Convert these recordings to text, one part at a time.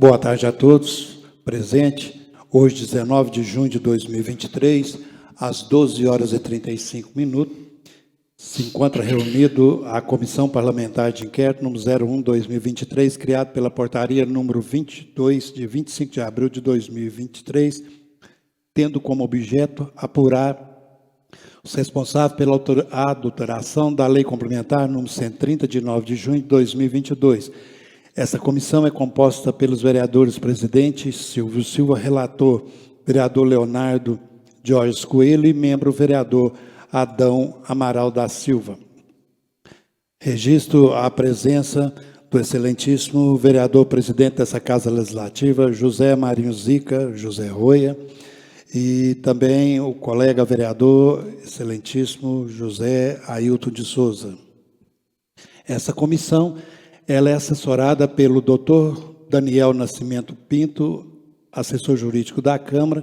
Boa tarde a todos. Presente, hoje, 19 de junho de 2023, às 12 horas e 35 minutos, se encontra reunido a Comissão Parlamentar de Inquérito número 01/2023, criado pela Portaria número 22, de 25 de abril de 2023, tendo como objeto apurar os responsáveis pela adulteração da Lei Complementar número 130, de 9 de junho de 2022. Essa comissão é composta pelos vereadores presidente Silvio Silva, relator vereador Leonardo Jorge Coelho e membro vereador Adão Amaral da Silva. Registro a presença do excelentíssimo vereador presidente dessa Casa Legislativa, José Marinho Zica, José Roia, e também o colega vereador excelentíssimo José Ailton de Souza. Essa comissão ela é assessorada pelo Dr. Daniel Nascimento Pinto, assessor jurídico da Câmara,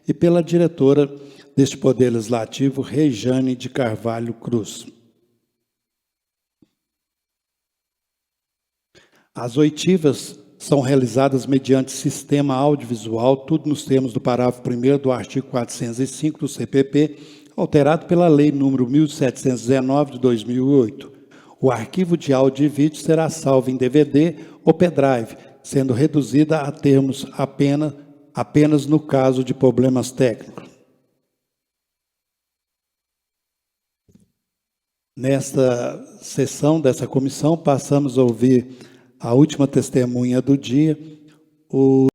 e pela diretora deste Poder Legislativo, Rejane de Carvalho Cruz. As oitivas são realizadas mediante sistema audiovisual, tudo nos termos do parágrafo 1º do artigo 405 do CPP, alterado pela Lei nº 1719 de 2008. O arquivo de áudio e vídeo será salvo em DVD ou pendrive, sendo reduzida a termos apenas no caso de problemas técnicos. Nesta sessão dessa comissão, passamos a ouvir a última testemunha do dia, o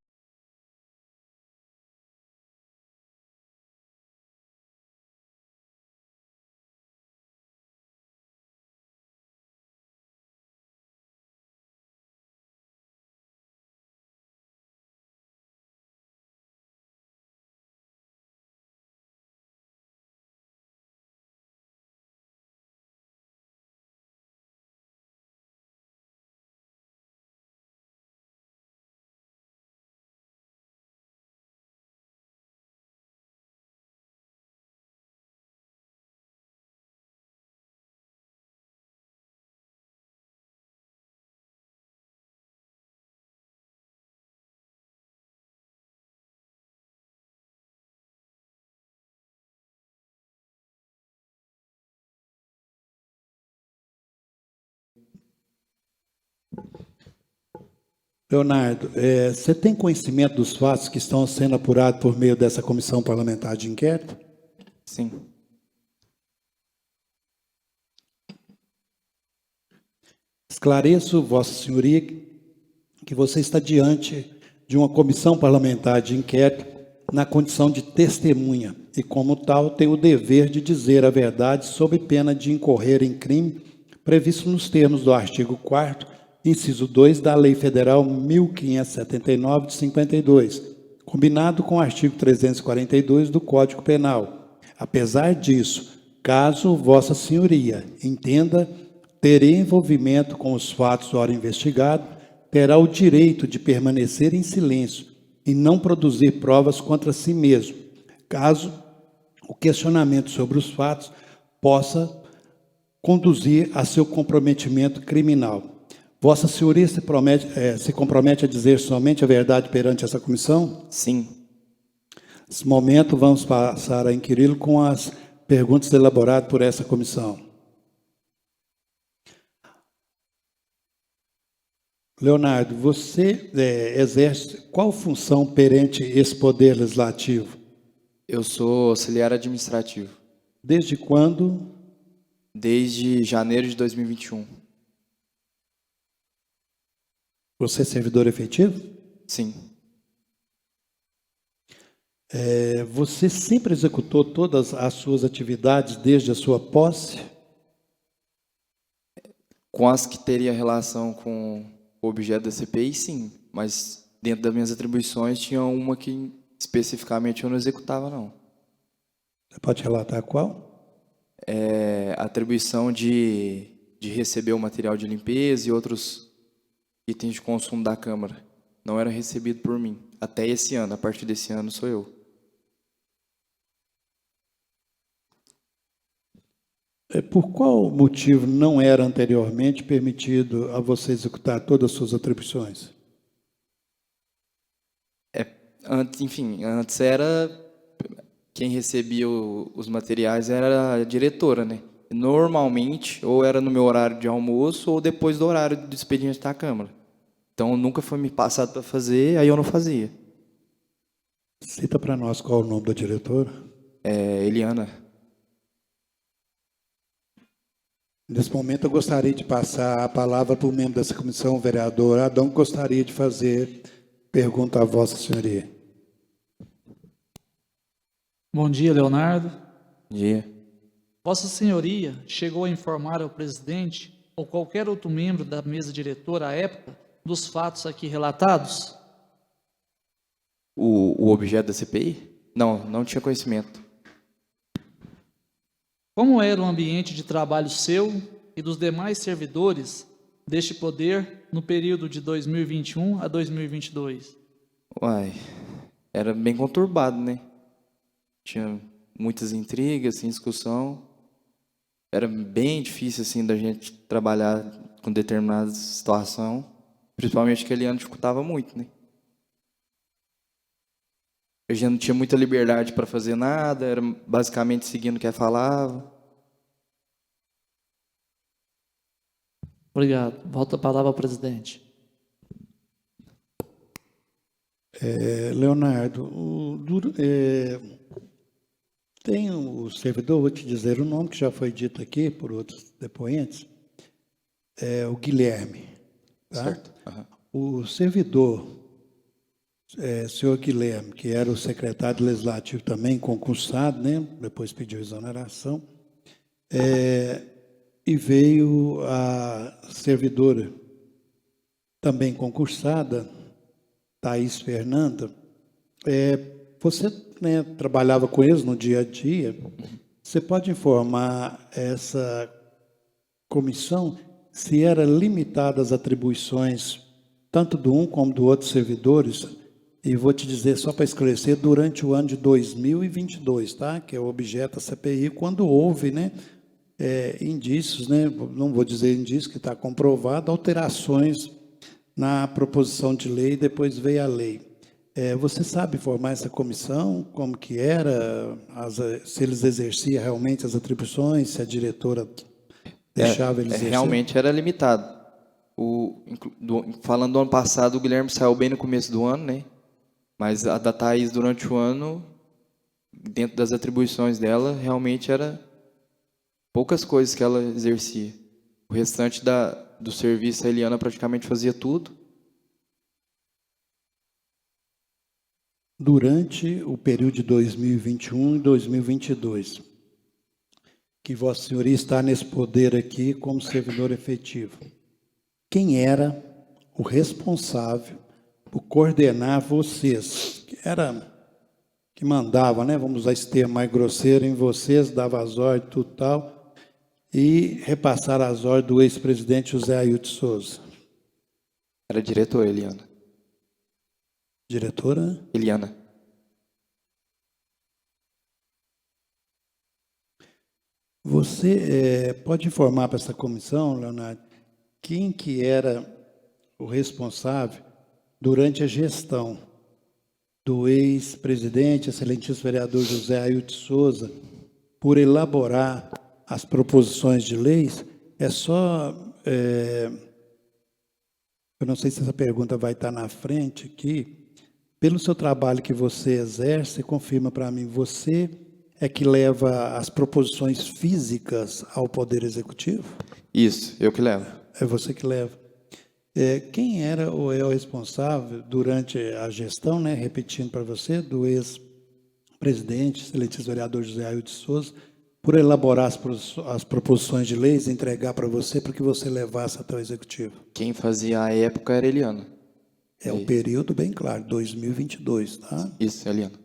Leonardo, você tem conhecimento dos fatos que estão sendo apurados por meio dessa comissão parlamentar de inquérito? Sim. Esclareço, Vossa Senhoria, que você está diante de uma comissão parlamentar de inquérito na condição de testemunha e, como tal, tem o dever de dizer a verdade sob pena de incorrer em crime previsto nos termos do artigo 4º, inciso 2 da Lei Federal 1579 de 52, combinado com o artigo 342 do Código Penal. Apesar disso, caso Vossa Senhoria entenda ter envolvimento com os fatos ora investigado, terá o direito de permanecer em silêncio e não produzir provas contra si mesmo, caso o questionamento sobre os fatos possa conduzir a seu comprometimento criminal. Vossa Senhoria se compromete a dizer somente a verdade perante essa comissão? Sim. Nesse momento, vamos passar a inquiri-lo com as perguntas elaboradas por essa comissão. Leonardo, você exerce qual função perante esse Poder Legislativo? Eu sou auxiliar administrativo. Desde quando? Desde janeiro de 2021. Você é servidor efetivo? Sim. Você sempre executou todas as suas atividades desde a sua posse? Com as que teria relação com o objeto da CPI, sim. Mas dentro das minhas atribuições tinha uma que especificamente eu não executava, não. Você pode relatar qual? A atribuição de receber o material de limpeza e outros itens de consumo da Câmara. Não era recebido por mim. Até esse ano. A partir desse ano sou eu. Por qual motivo não era anteriormente permitido a você executar todas as suas atribuições? Antes era quem recebia os materiais era a diretora, né? Normalmente, ou era no meu horário de almoço ou depois do horário do expediente da Câmara. Então, nunca foi me passado para fazer, aí eu não fazia. Cita para nós qual é o nome da diretora. Eliana. Nesse momento, eu gostaria de passar a palavra para o membro dessa comissão, o vereador Adão, que gostaria de fazer pergunta a Vossa Senhoria. Bom dia, Leonardo. Bom dia. Vossa Senhoria chegou a informar ao presidente ou qualquer outro membro da mesa diretora à época dos fatos aqui relatados? O objeto da CPI? Não tinha conhecimento. Como era o ambiente de trabalho seu e dos demais servidores deste poder no período de 2021 a 2022? Uai, era bem conturbado, né? Tinha muitas intrigas, sem discussão. Era bem difícil, assim, da gente trabalhar com determinada situação. Principalmente que ele dificultava muito, né? A gente não tinha muita liberdade para fazer nada, era basicamente seguindo o que ela falava. Obrigado. Volta a palavra ao presidente. Leonardo, tem o servidor, vou te dizer o nome que já foi dito aqui por outros depoentes, o Guilherme. Tá? Certo. Uhum. O servidor, senhor Guilherme, que era o secretário legislativo também, concursado, né? Depois pediu exoneração, e veio a servidora, também concursada, Thaís Fernanda. Você, né, trabalhava com eles no dia a dia. Você pode informar essa comissão se era limitada as atribuições tanto do um como do outro servidores? E vou te dizer, só para esclarecer, durante o ano de 2022, tá? Que é o objeto da CPI, quando houve, né, indícios, né, não vou dizer indícios, que está comprovado, alterações na proposição de lei, depois veio a lei. Você sabe informar essa comissão, como que era, se eles exerciam realmente as atribuições, se a diretora deixava eles exercer? Realmente era limitado. Falando do ano passado, o Guilherme saiu bem no começo do ano, né? Mas a da Thaís, durante o ano, dentro das atribuições dela, realmente era poucas coisas que ela exercia. O restante do serviço, a Eliana praticamente fazia tudo. Durante o período de 2021 e 2022, que Vossa Senhoria está nesse poder aqui como servidor efetivo, quem era o responsável por coordenar vocês? Que mandava, né? Vamos usar esse termo mais grosseiro, em vocês, dava as ordens, tudo tal, e repassar as ordens do ex-presidente José Ailton Souza. Era diretora, Eliana. Diretora? Eliana. Você pode informar para essa comissão, Leonardo, quem que era o responsável durante a gestão do ex-presidente, excelentíssimo vereador José Ailton Souza, por elaborar as proposições de leis? Eu não sei se essa pergunta vai estar na frente aqui. Pelo seu trabalho que você exerce, confirma para mim, você é que leva as proposições físicas ao Poder Executivo? Isso, eu que levo. É você que leva. Quem era ou é o responsável durante a gestão, né, repetindo para você, do ex-presidente, excelentíssimo vereador José Ailton Souza, por elaborar as proposições de leis e entregar para você que você levasse até o Executivo? Quem fazia a época era a Eliana. O período bem claro, 2022, tá? Isso, Eliana.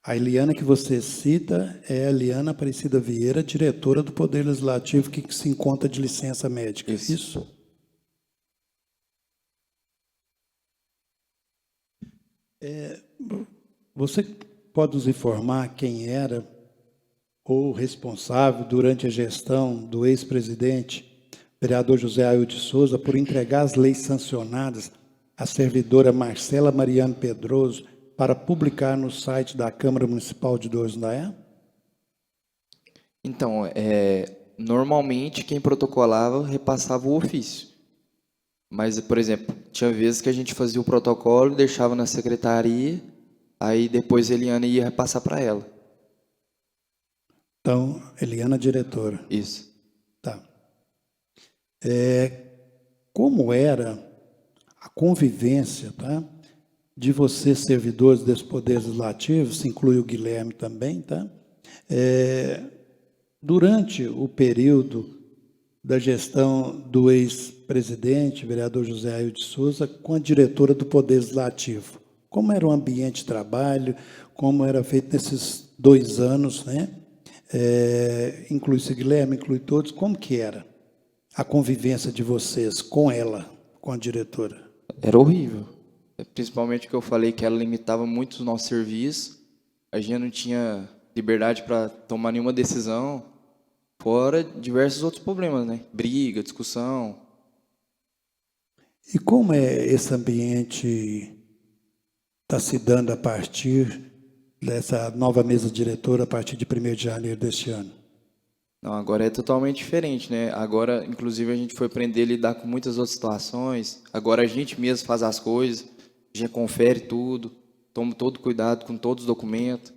A Eliana que você cita é a Eliana Aparecida Vieira, diretora do Poder Legislativo, que se encontra de licença médica. Isso? Você pode nos informar quem era o responsável durante a gestão do ex-presidente, vereador José Ailton Souza, por entregar as leis sancionadas a servidora Marcela Mariano Pedroso para publicar no site da Câmara Municipal de Dores do Indaiá? Então, normalmente quem protocolava repassava o ofício. Mas, por exemplo, tinha vezes que a gente fazia o protocolo, deixava na secretaria, aí depois a Eliana ia repassar para ela. Então, Eliana, diretora. Isso. Tá. Como era a convivência, tá, de vocês, servidores desse Poder Legislativo, se inclui o Guilherme também, tá? Durante o período da gestão do ex-presidente, vereador José Ailton de Souza, com a diretora do Poder Legislativo. Como era o ambiente de trabalho, como era feito nesses 2 anos, né? Inclui-se Guilherme, inclui todos, como que era a convivência de vocês com ela, com a diretora? Era horrível. Principalmente que eu falei que ela limitava muito o nosso serviço, a gente não tinha liberdade para tomar nenhuma decisão, fora diversos outros problemas, né? Briga, discussão. E como é esse ambiente está se dando a partir dessa nova mesa diretora, a partir de 1º de janeiro deste ano? Não, agora é totalmente diferente, né? Agora, inclusive, a gente foi aprender a lidar com muitas outras situações. Agora a gente mesmo faz as coisas, a gente confere tudo, toma todo cuidado com todos os documentos.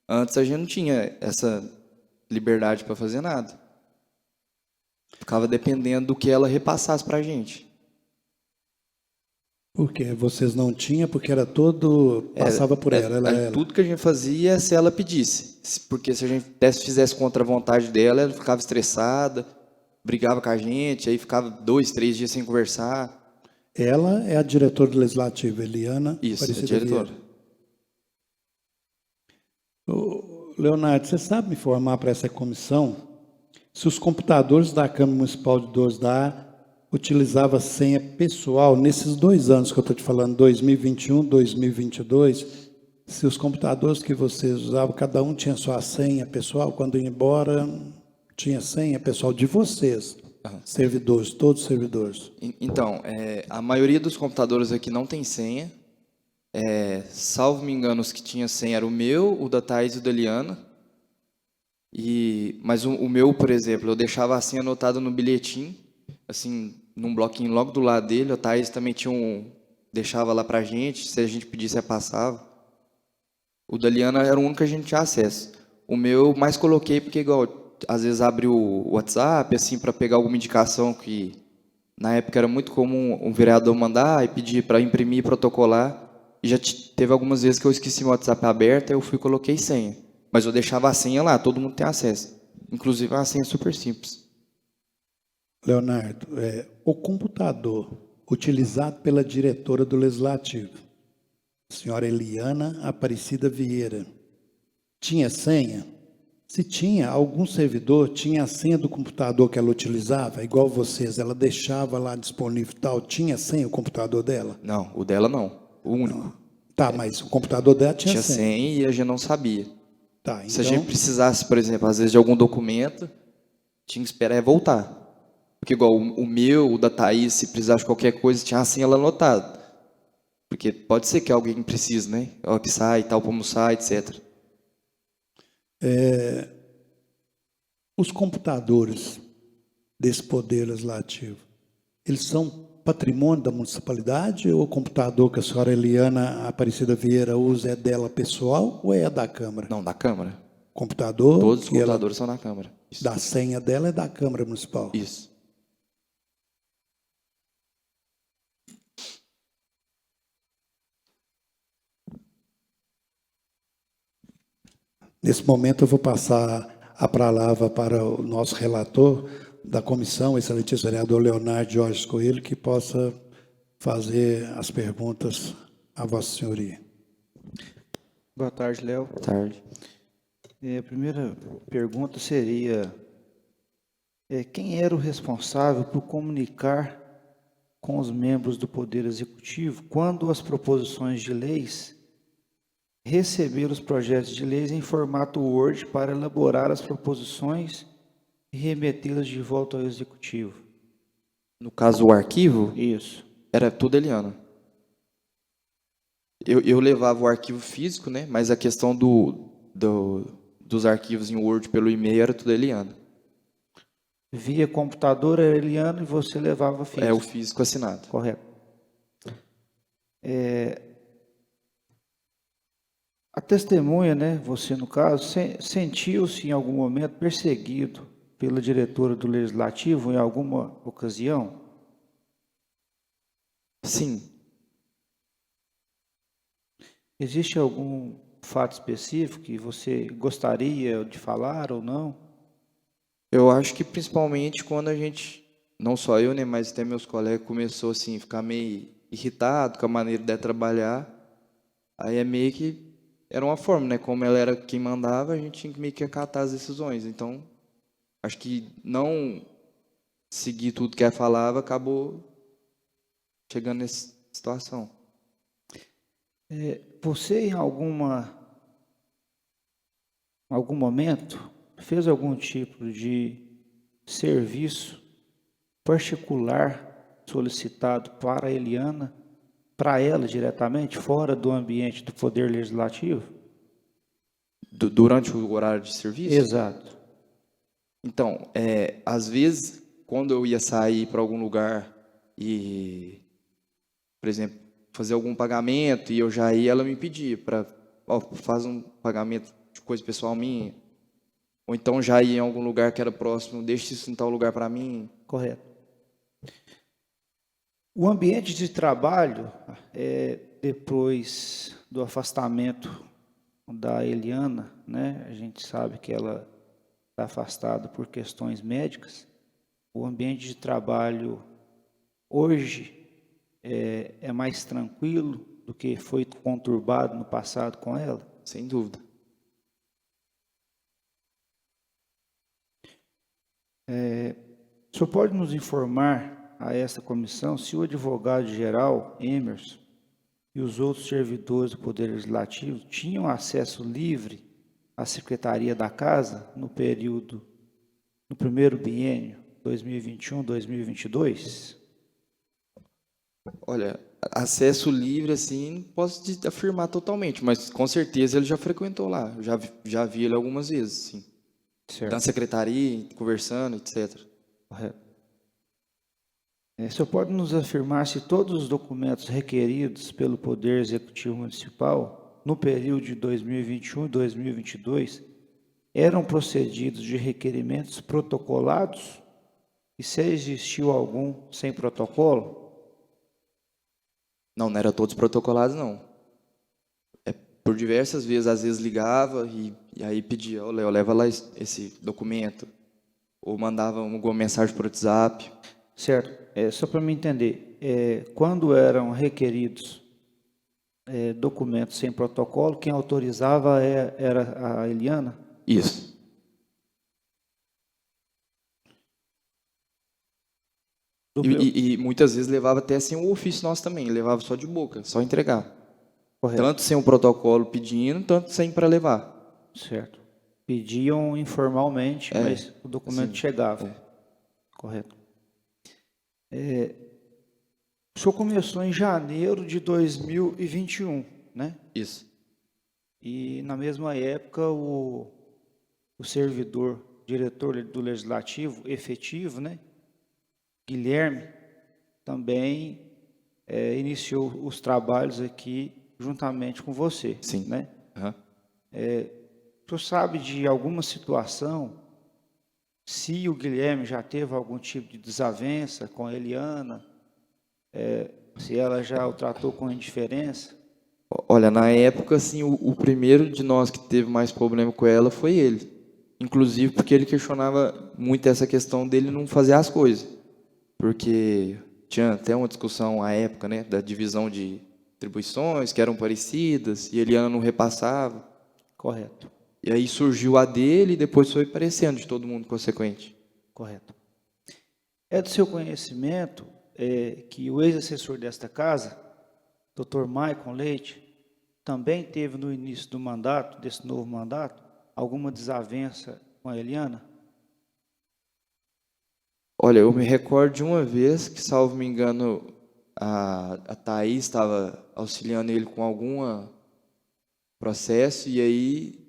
Antes a gente não tinha essa liberdade para fazer nada. Ficava dependendo do que ela repassasse para a gente. Por quê? Vocês não tinham, porque era todo... Passava por ela. Tudo que a gente fazia é se ela pedisse. Porque se a gente fizesse contra a vontade dela, ela ficava estressada, brigava com a gente, aí ficava 2, 3 dias sem conversar. Ela é a diretora do Legislativo, Eliana. Isso, Aparecida é diretora. Leonardo, você sabe me informar para essa comissão se os computadores da Câmara Municipal de Dores do Indaiá utilizavam senha pessoal nesses 2 anos que eu estou te falando, 2021, 2022, se os computadores que vocês usavam, cada um tinha sua senha pessoal, quando ia embora, tinha senha pessoal de vocês, servidores, todos os servidores? Então, a maioria dos computadores aqui não tem senha. Salvo me engano, os que tinha senha era o meu, o da Thaís e o da Eliana. Mas o meu, por exemplo, eu deixava a senha anotada no bilhetinho, assim, num bloquinho logo do lado dele. A Thaís também deixava lá pra gente, se a gente pedisse, passava. O da Eliana era o único que a gente tinha acesso. O meu eu mais coloquei porque, igual, às vezes abre o WhatsApp, assim, para pegar alguma indicação que, na época, era muito comum um vereador mandar e pedir para imprimir e protocolar. E já teve algumas vezes que eu esqueci meu WhatsApp aberto, eu fui e coloquei senha. Mas eu deixava a senha lá, todo mundo tem acesso. Inclusive, é uma senha super simples. Leonardo, o computador utilizado pela diretora do Legislativo, a senhora Eliana Aparecida Vieira, tinha senha? Se tinha, algum servidor tinha a senha do computador que ela utilizava, igual vocês, ela deixava lá disponível e tal, tinha senha o computador dela? Não, o dela não, o único. Não. Tá, mas o computador dela tinha senha. Tinha senha e a gente não sabia. Tá, então... Se a gente precisasse, por exemplo, às vezes de algum documento, tinha que esperar voltar. Porque igual o meu, o da Thaís, se precisasse de qualquer coisa, tinha a senha lá anotada. Porque pode ser que alguém precise, né? Ou que sai e tal, para almoçar, etc. Os computadores desse Poder Legislativo, eles são patrimônio da municipalidade ou o computador que a senhora Eliana Aparecida Vieira usa é dela pessoal ou é da Câmara? Não, da Câmara. Computador? Todos os computadores são da Câmara. Isso. Da senha dela é da Câmara Municipal? Isso. Nesse momento eu vou passar a palavra para o nosso relator da comissão, excelentíssimo vereador Leonardo Jorge Coelho, que possa fazer as perguntas a Vossa Senhoria. Boa tarde, Léo. Boa tarde. A primeira pergunta seria, quem era o responsável por comunicar com os membros do Poder Executivo quando as proposições de leis receberam os projetos de leis em formato Word para elaborar as proposições e remetê-las de volta ao Executivo? No caso, o arquivo, Isso. era tudo Eliana. Eu levava o arquivo físico, né? Mas a questão dos arquivos em Word pelo e-mail era tudo a Eliana. Via computador era Eliana e você levava É o físico. físico assinado. Correto. A testemunha, né, você no caso, sentiu-se em algum momento perseguido pela diretora do Legislativo em alguma ocasião? Sim. Existe algum fato específico que você gostaria de falar ou não? Eu acho que principalmente quando a gente, não só eu, né, mas até meus colegas, começou assim, a ficar meio irritado com a maneira de trabalhar. Aí é meio que era uma forma, né? Como ela era quem mandava, a gente tinha que meio que acatar as decisões. Então, acho que não seguir tudo que ela falava acabou chegando nessa situação. Você em algum momento fez algum tipo de serviço particular solicitado para a Eliana, para ela diretamente, fora do ambiente do Poder Legislativo? Durante o horário de serviço? Exato. Então, às vezes, quando eu ia sair para algum lugar e, por exemplo, fazer algum pagamento e eu já ia, ela me pedia para, faz um pagamento de coisa pessoal minha. Ou então já ia em algum lugar que era próximo, deixa isso em tal lugar para mim. Correto. O ambiente de trabalho, depois do afastamento da Eliana, né, a gente sabe que ela está afastada por questões médicas. O ambiente de trabalho hoje é mais tranquilo do que foi conturbado no passado com ela? Sem dúvida. O senhor pode nos informar a esta comissão se o advogado-geral, Emerson, e os outros servidores do Poder Legislativo tinham acesso livre à Secretaria da Casa no primeiro biênio 2021-2022? Olha, acesso livre, assim, não posso afirmar totalmente, mas com certeza ele já frequentou lá. Eu já vi ele algumas vezes, sim. Certo. Na secretaria, conversando, etc. Correto. O senhor pode nos afirmar se todos os documentos requeridos pelo Poder Executivo Municipal no período de 2021 e 2022 eram procedidos de requerimentos protocolados e se existiu algum sem protocolo? Não, não era todos protocolados, não. Por diversas vezes, às vezes ligava e aí pedia, ô Léo, leva lá esse documento. Ou mandava alguma mensagem por WhatsApp. Certo. Só para me entender, quando eram requeridos documentos sem protocolo, quem autorizava era a Eliana? Isso. E muitas vezes levava até sem o ofício nosso também, levava só de boca, só entregar. Correto. Tanto sem o protocolo pedindo, tanto sem para levar. Certo. Pediam informalmente, mas o documento sim. chegava. Correto. O senhor começou em janeiro de 2021, né? Isso. E na mesma época o servidor, diretor do Legislativo efetivo, né? Guilherme, também iniciou os trabalhos aqui juntamente com você. Sim. Né? Uhum. O senhor sabe de alguma situação, se o Guilherme já teve algum tipo de desavença com a Eliana, se ela já o tratou com indiferença? Olha, na época, assim, o primeiro de nós que teve mais problema com ela foi ele. Inclusive porque ele questionava muito essa questão dele não fazer as coisas. Porque tinha até uma discussão à época, né, da divisão de atribuições que eram parecidas e Eliana não repassava. Correto. E aí surgiu a dele e depois foi aparecendo de todo mundo consequente. Correto. É do seu conhecimento que o ex-assessor desta casa, Dr. Maicon Leite, também teve no início do mandato, desse novo mandato, alguma desavença com a Eliana? Olha, eu me recordo de uma vez que, salvo me engano, a Thaís estava auxiliando ele com algum processo, e aí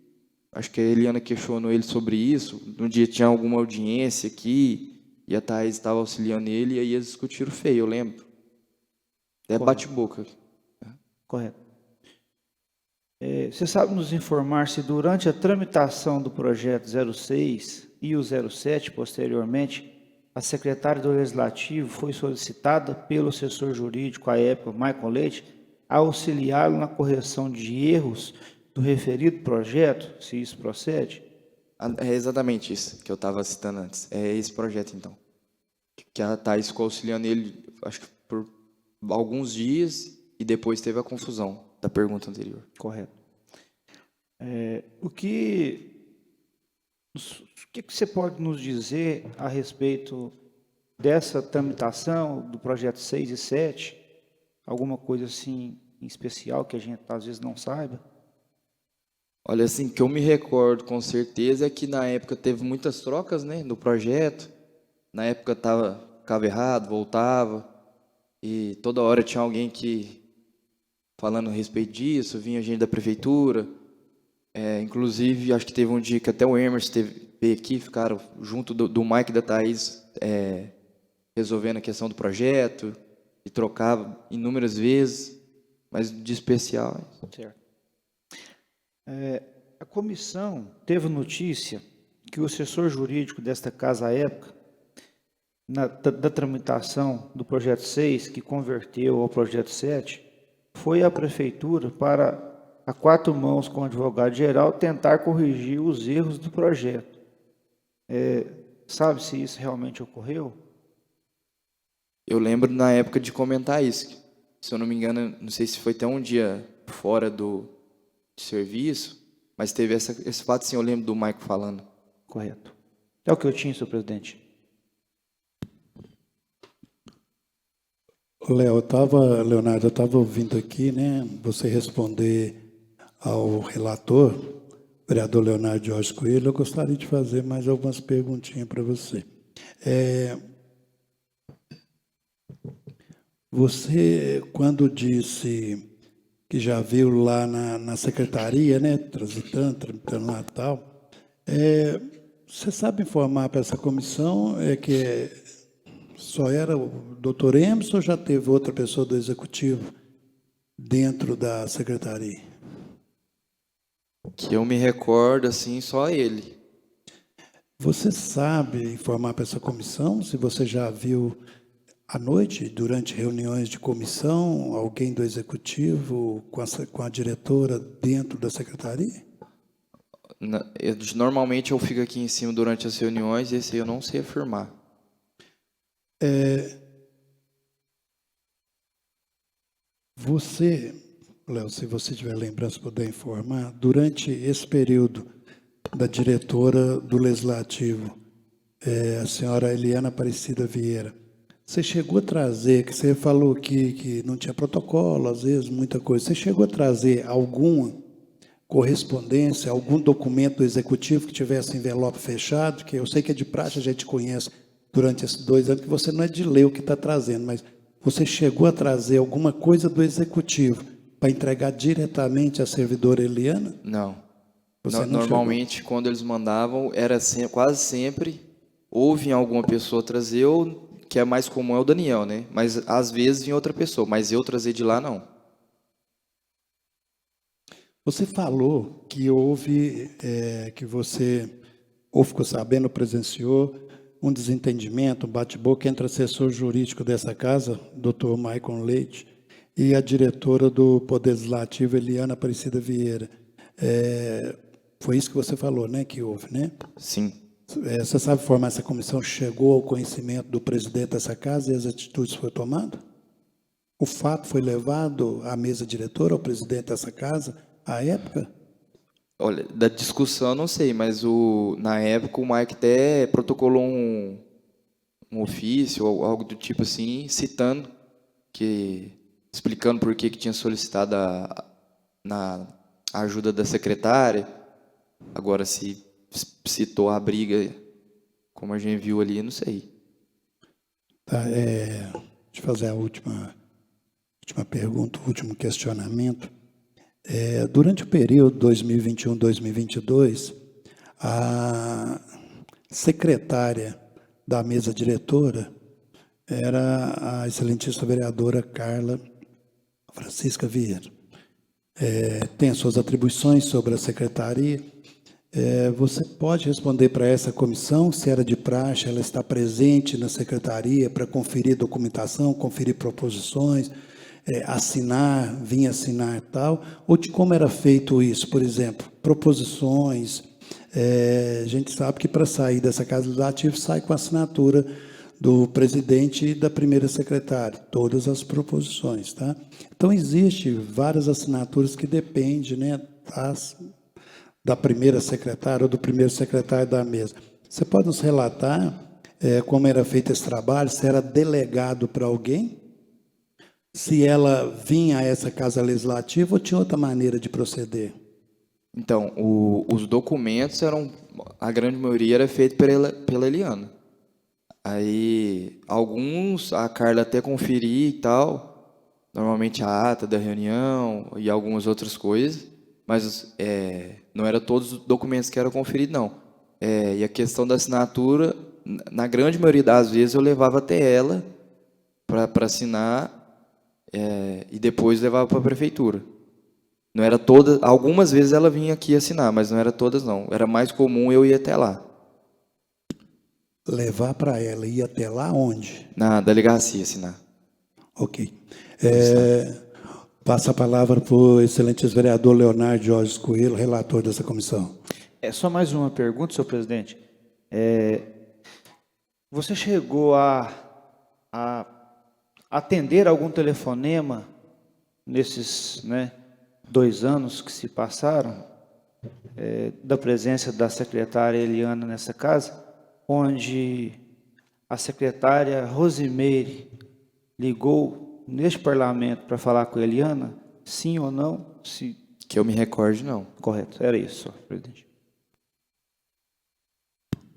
acho que a Eliana questionou ele sobre isso. No dia tinha alguma audiência aqui, e a Thaís estava auxiliando ele, e aí eles discutiram feio, eu lembro. É bate-boca. Correto. Você sabe nos informar se durante a tramitação do projeto 06 e o 07, posteriormente, a secretária do Legislativo foi solicitada pelo assessor jurídico à época, Michael Leite, a auxiliá-lo na correção de erros do referido projeto, se isso procede? É exatamente isso que eu estava citando antes. É esse projeto, então. Que a Thaís ficou auxiliando ele, acho que por alguns dias, e depois teve a confusão da pergunta anterior. Correto. O que você pode nos dizer a respeito dessa tramitação do projeto 6 e 7? Alguma coisa assim em especial que a gente às vezes não saiba? Olha, assim, que eu me recordo com certeza é que na época teve muitas trocas, né, no projeto. Na época ficava errado, voltava, e toda hora tinha alguém que falando a respeito disso, vinha gente da prefeitura. Inclusive, acho que teve um dia que até o Emerson veio aqui, ficaram junto do Mike e da Thaís, resolvendo a questão do projeto, e trocava inúmeras vezes, mas de especial. Certo. A comissão teve notícia que o assessor jurídico desta casa à época, da tramitação do projeto 6, que converteu ao projeto 7, foi à prefeitura para, a quatro mãos com o advogado-geral, tentar corrigir os erros do projeto. Sabe se isso realmente ocorreu? Eu lembro na época de comentar isso. Se eu não me engano, não sei se foi até um dia fora de serviço, mas teve esse fato, sim, eu lembro do Maico falando. Correto. É o que eu tinha, senhor presidente. Leonardo, eu estava ouvindo aqui, né, você responder ao relator, vereador Leonardo Jorge Coelho. Eu gostaria de fazer mais algumas perguntinhas para você. Você, quando disse que já viu lá na secretaria, né, tramitando lá e tal, você sabe informar para essa comissão que só era o doutor Emerson ou já teve outra pessoa do executivo dentro da secretaria? Que eu me recordo, assim, só ele. Você sabe informar para essa comissão se você já viu à noite, durante reuniões de comissão, alguém do executivo com a diretora dentro da secretaria? Normalmente eu fico aqui em cima durante as reuniões, esse aí eu não sei afirmar. Você, Léo, se você tiver lembrança, puder informar, durante esse período da diretora do Legislativo, a senhora Eliana Aparecida Vieira, você chegou a trazer, que você falou que não tinha protocolo, às vezes, muita coisa, você chegou a trazer alguma correspondência, algum documento do executivo que tivesse envelope fechado, que eu sei que é de praxe, a gente conhece durante esses 2 anos, que você não é de ler o que está trazendo, mas você chegou a trazer alguma coisa do executivo para entregar diretamente à servidora Eliana? Não. Você não Normalmente, quando eles mandavam, era quase sempre, ou vinha alguma pessoa trazer, ou que é mais comum é o Daniel, né? Mas às vezes vinha outra pessoa, mas eu trazer de lá, não. Você falou que houve, que você ou ficou sabendo, presenciou um desentendimento, um bate-boca entre o assessor jurídico dessa casa, Dr. Michael Leite, e a diretora do Poder Legislativo, Eliana Aparecida Vieira. Foi isso que você falou, né, que houve, né? Sim. Você sabe informar se a comissão chegou ao conhecimento do presidente dessa casa e as atitudes foram tomadas? O fato foi levado à mesa diretora, ao presidente dessa casa, à época? Olha, da discussão eu não sei, mas na época o Mike até protocolou um ofício ou algo do tipo assim, citando, explicando por que tinha solicitado a ajuda da secretária. Agora, se citou a briga, como a gente viu ali, não sei. Tá, deixa eu fazer a última Última pergunta, último questionamento. Durante o período 2021-2022, a secretária da mesa diretora era a excelentíssima vereadora Carla Francisca Vieira. Tem as suas atribuições sobre a secretaria. Você pode responder para essa comissão se era de praxe, ela está presente na secretaria para conferir documentação, conferir proposições, vir assinar tal, ou de como era feito isso, por exemplo, proposições. A gente sabe que para sair dessa Casa Legislativa sai com a assinatura do presidente e da primeira secretária, todas as proposições, tá? Então, existe várias assinaturas que dependem, né, da primeira secretária ou do primeiro secretário da mesa. Você pode nos relatar como era feito esse trabalho, se era delegado para alguém, se ela vinha a essa Casa Legislativa ou tinha outra maneira de proceder? Então, os documentos a grande maioria era feito pela Eliana. Aí, alguns a Carla até conferia e tal, normalmente a ata da reunião e algumas outras coisas, mas não era todos os documentos que eram conferidos, não. E a questão da assinatura, na grande maioria das vezes, eu levava até ela para assinar e depois levava para a prefeitura. Não era todas, algumas vezes ela vinha aqui assinar, mas não era todas, não. Era mais comum eu ir até lá. Levar para ela e ir até lá onde? Na delegacia assinar. Ok. Passa a palavra para o excelente vereador Leonardo Jorge Coelho, relator dessa comissão. Só mais uma pergunta, senhor presidente. Você chegou a atender algum telefonema nesses 2 anos que se passaram, da presença da secretária Eliana nessa casa, onde a secretária Rosimeire ligou neste parlamento para falar com a Eliana, sim ou não? Que eu me recorde, não. Correto, era isso, senhor presidente.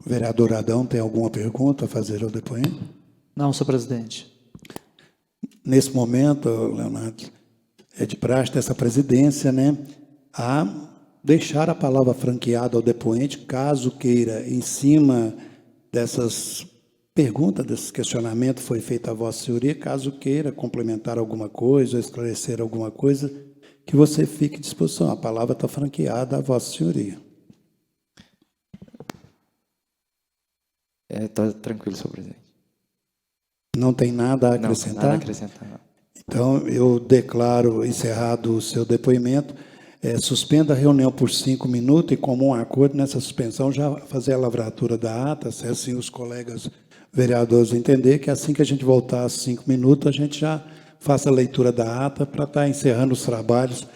Vereador Adão, tem alguma pergunta a fazer ao depoente? Não, senhor presidente. Nesse momento, Leonardo, é de praxe dessa presidência, a deixar a palavra franqueada ao depoente, caso queira, em cima dessas perguntas, desses questionamentos, foi feita a vossa senhoria, caso queira complementar alguma coisa, ou esclarecer alguma coisa, que você fique à disposição. A palavra está franqueada à vossa senhoria. Está tranquilo, senhor presidente. Não tem nada a acrescentar? Não, nada a acrescentar, não. Então, eu declaro encerrado o seu depoimento. Suspenda a reunião por 5 minutos e, como um acordo nessa suspensão, já fazer a lavratura da ata, se assim os colegas vereadores entender que assim que a gente voltar às 5 minutos, a gente já faça a leitura da ata para estar encerrando os trabalhos